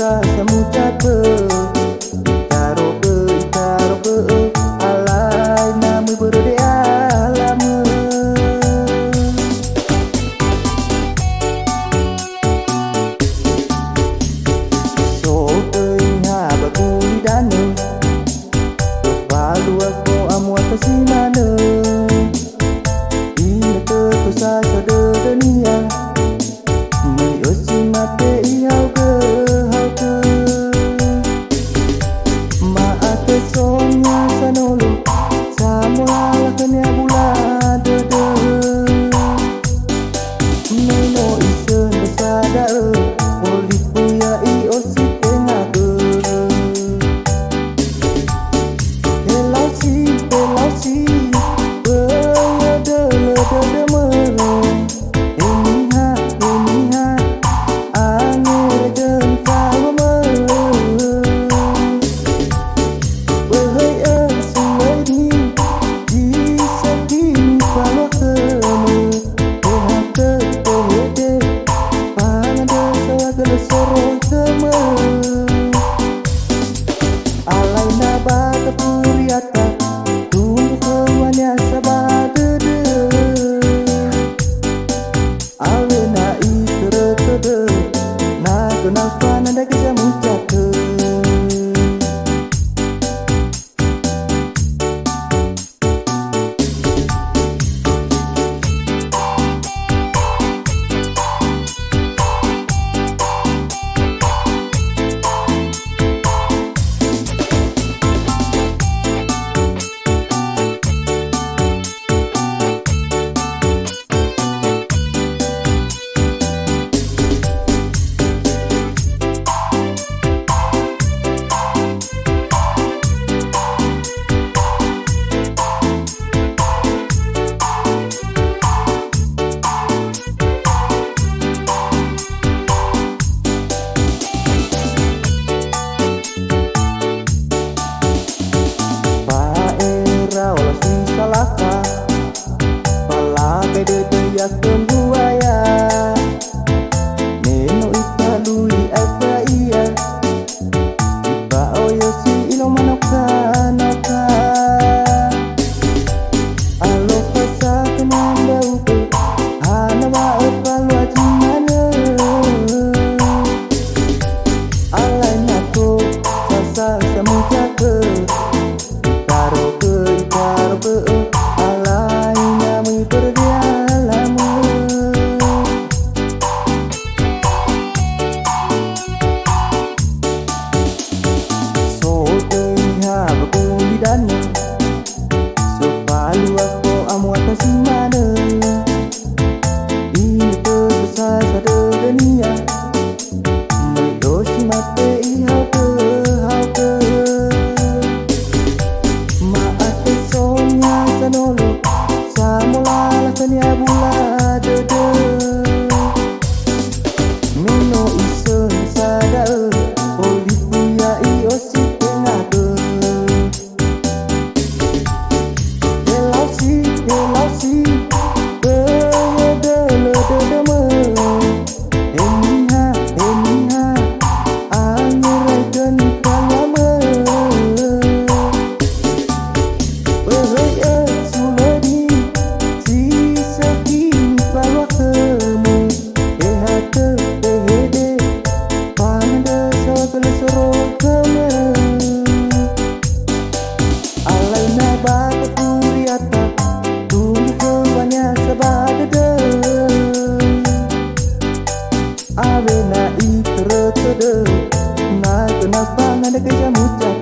sa samucape itarope alai namu berde alame so teuing habakuli dane palu aku amu apasimane ina te sa sade dunia mi osimate ihau ke sonya sanolo samula kenya bula dede meno isen besada poli puya I osi tengah ke hello si dede me eniha angin den sama alai naba kepuriata tumbuh kewannya sabadede awena iteretede na kenapa nanda kejamucake salaka palake de ya kembuaya neno italui apa iya ipa oyo si ilo manoka alo pasa kenanda upe hanawa epalu ajimane alai nako sasa samucake itarope alai namu berdialame so teuing habakuli dane so palu aku amu apasimane ini terbesar pada dunia mendosi mate ihau ke sanolo samula kenya bula dede meno isen sada poli puya I osi tengah ke hello si dede me eniha angin den kalame alai naba kepuriata tumbuh kewannya sabadede awena iteretede na kenapa nanda kejamucake